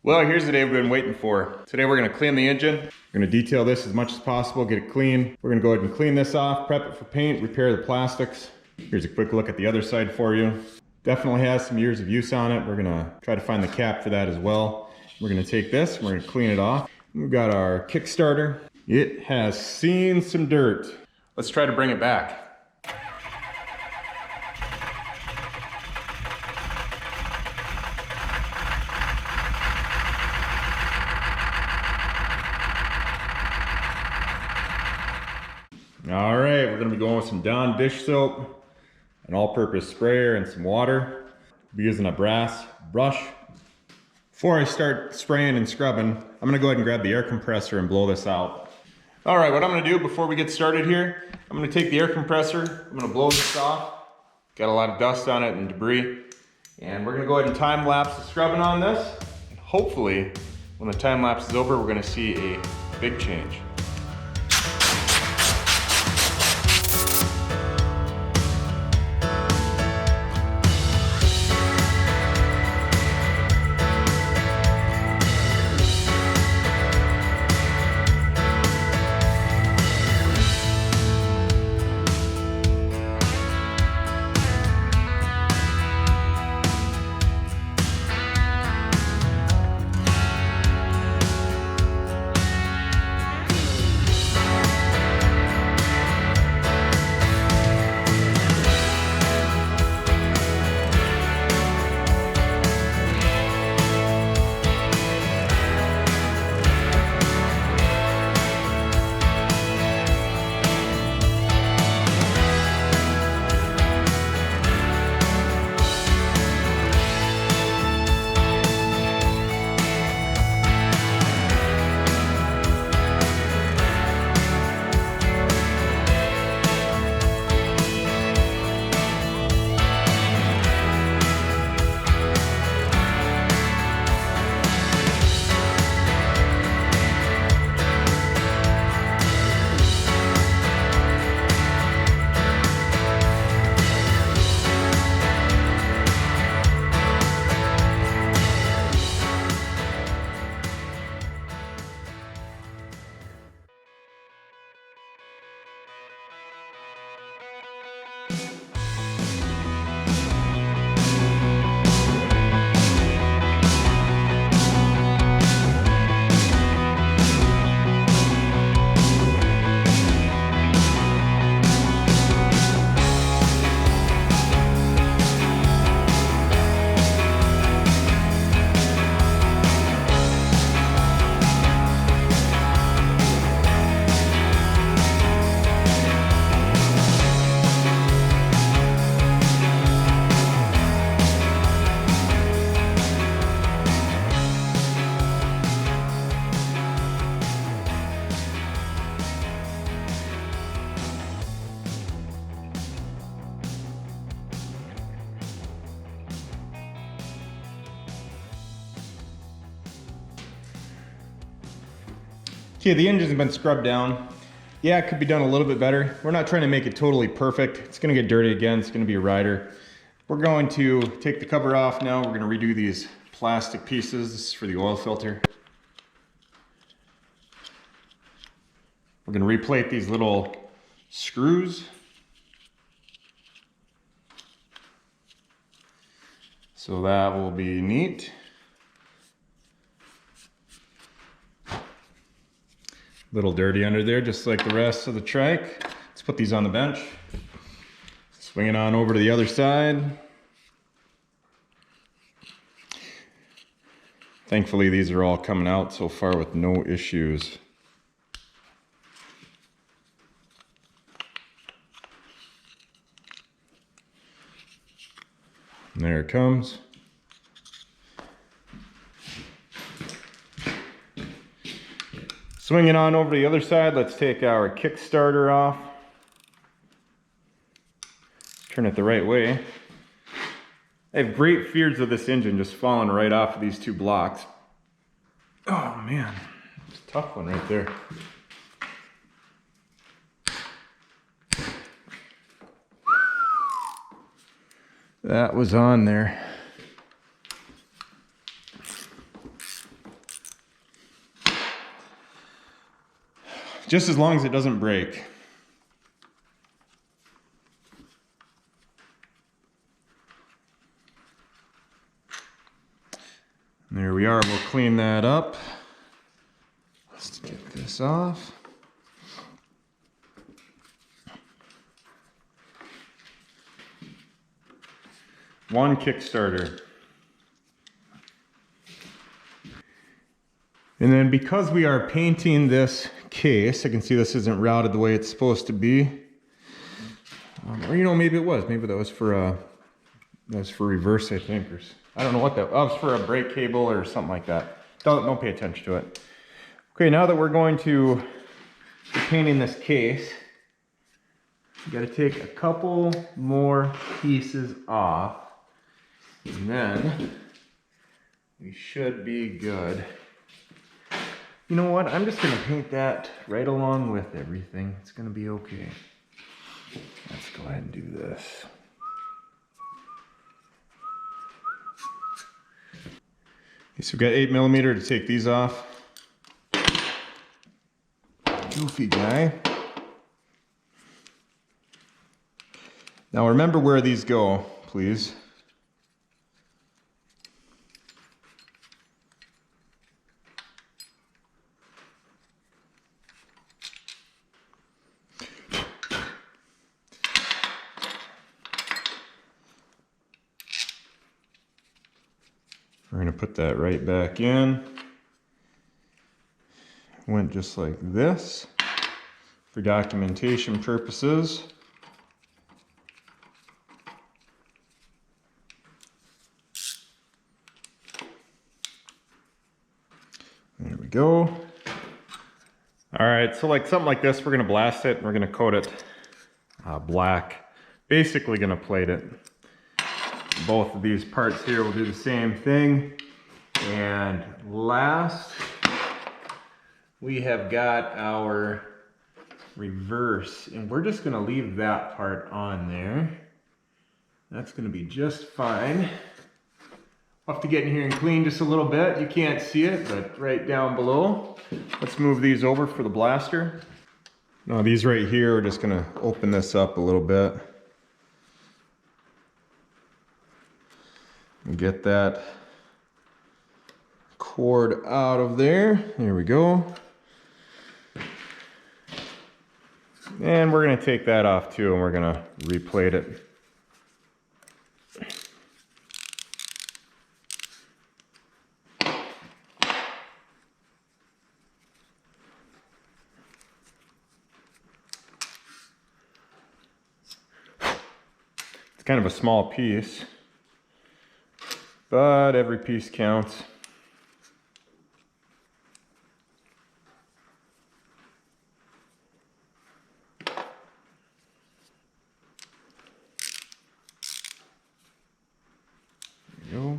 Well, here's the day we've been waiting for. Today we're gonna clean the engine. We're gonna detail this as much as possible, get it clean. We're gonna go ahead and clean this off, prep it for paint, repair the plastics. Here's a quick look at the other side for you. Definitely has some years of use on it. We're gonna try to find the cap for that as well. We're gonna take this, we're gonna clean it off. We've got our Kickstarter. It has seen some dirt. Let's try to bring it back. All right, we're gonna be going with some Dawn dish soap, an all-purpose sprayer, and some water. We'll be using a brass brush. Before I start spraying and scrubbing, I'm gonna go ahead and grab the air compressor and blow this out. All right, what I'm gonna do before we get started here, I'm gonna take the air compressor, I'm gonna blow this off. Got a lot of dust on it and debris. And we're gonna go ahead and time lapse the scrubbing on this. And hopefully, when the time lapse is over, we're gonna see a big change. Okay, the engine's been scrubbed down. Yeah, it could be done a little bit better. We're not trying to make it totally perfect. It's gonna get dirty again, it's gonna be a rider. We're going to take the cover off now. We're gonna redo these plastic pieces. This is for the oil filter. We're gonna replate these little screws. So that will be neat. Little dirty under there, just like the rest of the trike. Let's put these on the bench. Swing it on over to the other side. Thankfully, these are all coming out so far with no issues. And there it comes. Swinging on over to the other side, let's take our Kickstarter off. Turn it the right way. I have great fears of this engine just falling right off of these two blocks. Oh man, it's a tough one right there. That was on there. just as long as it doesn't break. There we are, we'll clean that up. Let's get this off. One Kickstarter. And then because we are painting this case, I can see this isn't routed the way it's supposed to be. Or you know, maybe it was. Maybe that was for reverse, I think. Or I don't know what that was. Oh, it was for a brake cable or something like that. Don't pay attention to it. Okay, now that we're going to be painting this case, you got to take a couple more pieces off, and then we should be good. You know what? I'm just going to paint that right along with everything. It's going to be okay. Let's go ahead and do this. Okay, so we've got 8mm to take these off. Goofy guy. Now remember where these go, please. We're going to put that right back in. Went just like this for documentation purposes. There we go. All right, so like something like this, we're going to blast it and we're going to coat it black. Basically going to plate it. Both of these parts here will do the same thing. And last, we have got our reverse, and we're just going to leave that part on there. That's going to be just fine. I'll have to get in here and clean just a little bit. You can't see it, but right down below. Let's move these over for the blaster. Now these right here, we're just going to open this up a little bit. And get that cord out of there. There we go. And we're going to take that off too, and we're going to replate it. It's kind of a small piece, but every piece counts. There you go.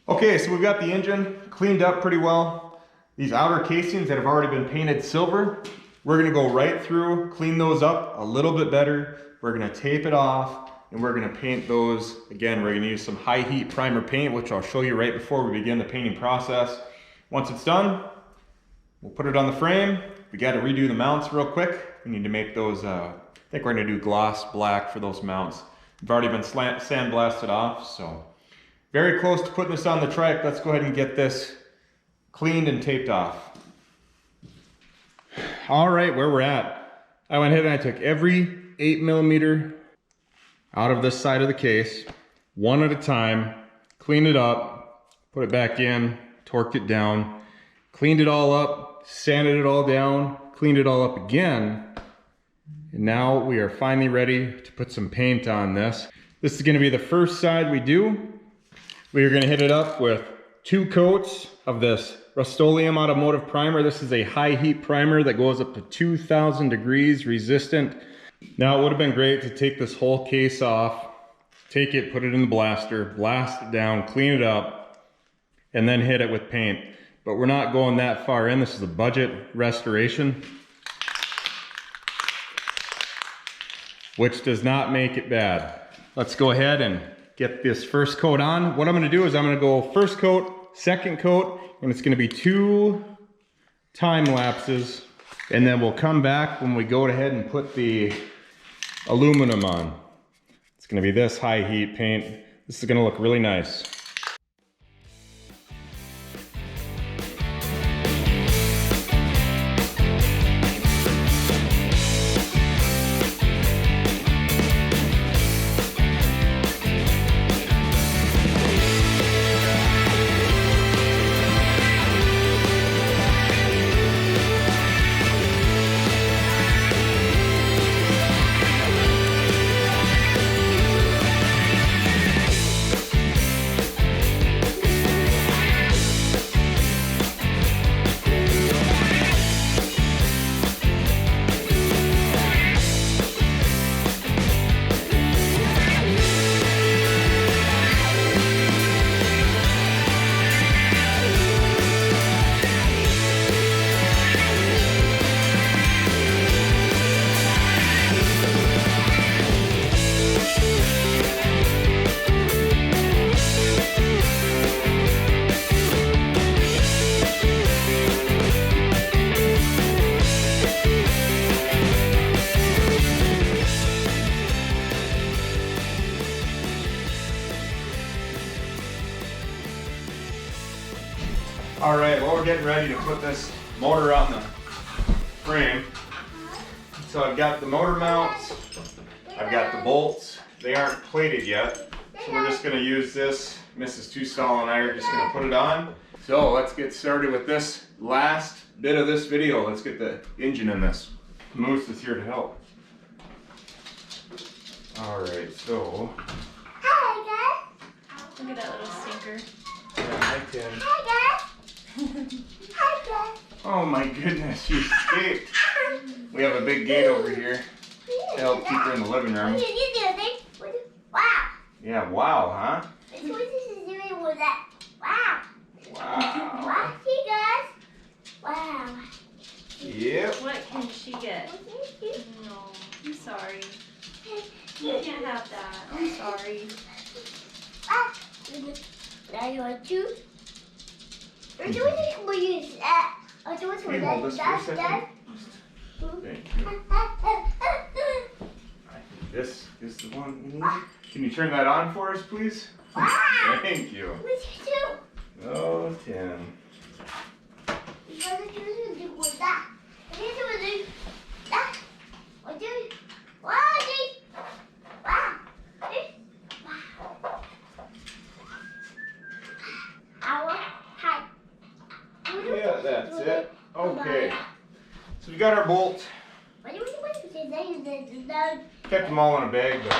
Okay, so we've got the engine cleaned up pretty well. These outer casings that have already been painted silver, we're gonna go right through, clean those up a little bit better. We're gonna tape it off, and we're gonna paint those. Again, we're gonna use some high heat primer paint, which I'll show you right before we begin the painting process. Once it's done, we'll put it on the frame. We gotta redo the mounts real quick. We need to make those, I think we're gonna do gloss black for those mounts. They've already been sandblasted off, so. Very close to putting this on the trike. Let's go ahead and get this cleaned and taped off. All right, where we're at. I went ahead and I took every 8mm out of this side of the case, one at a time, cleaned it up, put it back in, torqued it down, cleaned it all up, sanded it all down, cleaned it all up again. And now we are finally ready to put some paint on this. This is gonna be the first side we do. We are going to hit it up with 2 coats of this Rust-Oleum automotive primer. This is a high heat primer that goes up to 2,000 degrees resistant. Now it would have been great to take this whole case off, take it, put it in the blaster, blast it down, clean it up, and then hit it with paint. But we're not going that far in. This is a budget restoration. which does not make it bad. Let's go ahead and get this first coat on. What I'm gonna do is I'm gonna go first coat, second coat, and it's gonna be 2 time lapses. And then we'll come back when we go ahead and put the aluminum on. It's gonna be this high heat paint. This is gonna look really nice. All right, well, we're getting ready to put this motor on the frame. So I've got the motor mounts, I've got the bolts. They aren't plated yet, so we're just gonna use this. Mrs. Tustal and I are just gonna put it on. So let's get started with this last bit of this video. Let's get the engine in this. Moose is here to help. All right, so. Hi, guys. Look at that little stinker. Yeah, hi, Tim. Hi, guys. Hi, guys. Oh my goodness, she escaped. We have a big gate over here to help keep her in the living room. Wow. Yeah, wow, huh? That's what this is doing with that. Wow. Wow. Wow, see, guys. Wow. Yep. What can she get? No, I'm sorry. You can't have that. I'm sorry. Ah. Now you want to? We're doing it. We'll use that. I'll do it for Can you hold this for a that. second? Thank you. I think this is the one we need. Can you turn that on for us, please? Wow. Thank you. What's it do? Oh, Tim. You gotta do something with that. I need to do that. What do you? Wow, wow. Wow. Our hi. Yeah, that's it. Okay. So we got our bolt. Kept them all in a bag, but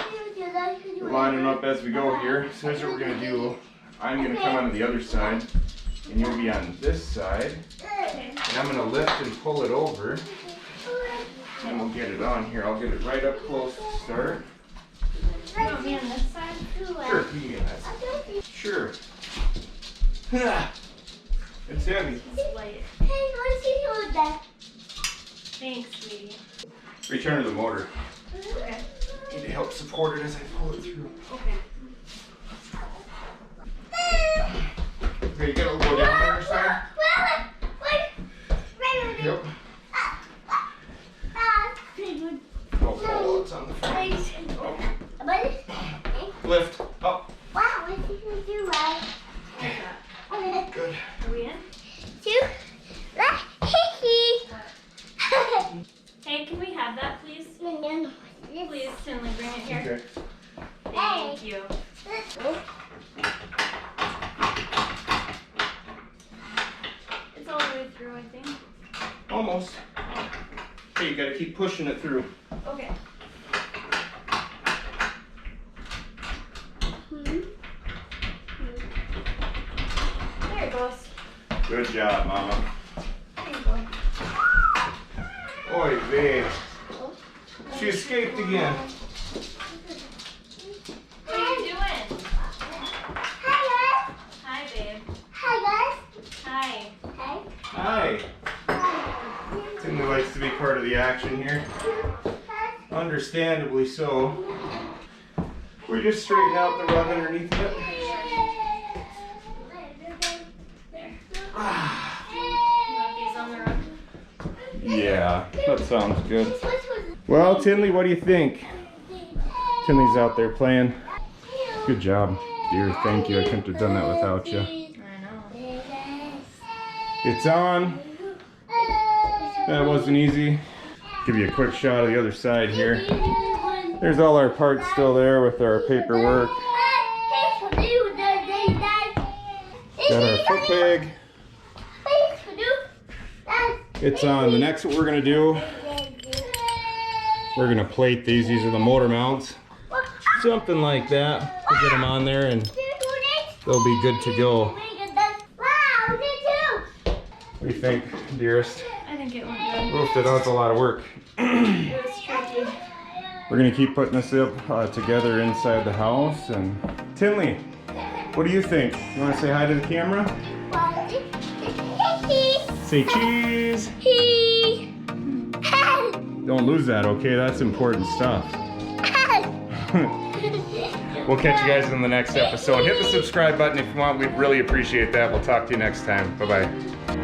we're lining them up as we go here. So here's what we're gonna do. I'm gonna come onto the other side, and you'll be on this side. And I'm gonna lift and pull it over, and we'll get it on here. I'll get it right up close to start. You want me on this side? Sure, you can get that. Sure. It's heavy. It's light. Hey, what's he doing that? Thanks, sweetie. Return to the motor. Okay. Need to help support it as I pull it through. Okay. Okay, you gotta go down there, side. Yep. Oh, it's on the front. Okay. Lift up. Wow, what's he gonna do, right? Good. Are we in? Two. Hey, can we have that, please? Please, Tinley, bring it here. Okay. Thank you. It's all the way through, I think. Almost. Okay, you gotta keep pushing it through. Okay. There it goes. Good job, Mama. There you go. Oy vey. She escaped again. What are you doing? Hi, guys. Hi, babe. Hi, Hi. guys. Hi. Hi. Timmy likes to be part of the action here. Understandably so. We just straighten out the rug underneath it. You want these on the rug? Yeah, that sounds good. Well, Tinley, what do you think? Tinley's out there playing. Good job, dear. Thank you. I couldn't have done that without you. I know. It's on. That wasn't easy. Give you a quick shot of the other side here. There's all our parts still there with our paperwork. Got our foot peg. It's on. The next what we're gonna do, we're gonna plate these. These are the motor mounts. Something like that. We'll get them on there and they'll be good to go. What do you think, dearest? I think it went good. Oof, that's a lot of work. It was tricky. We're gonna keep putting this up together inside the house. And Tinley, what do you think? You wanna say hi to the camera? Say cheese. Don't lose that, okay? That's important stuff. We'll catch you guys in the next episode. Hit the subscribe button if you want. We'd really appreciate that. We'll talk to you next time. Bye-bye.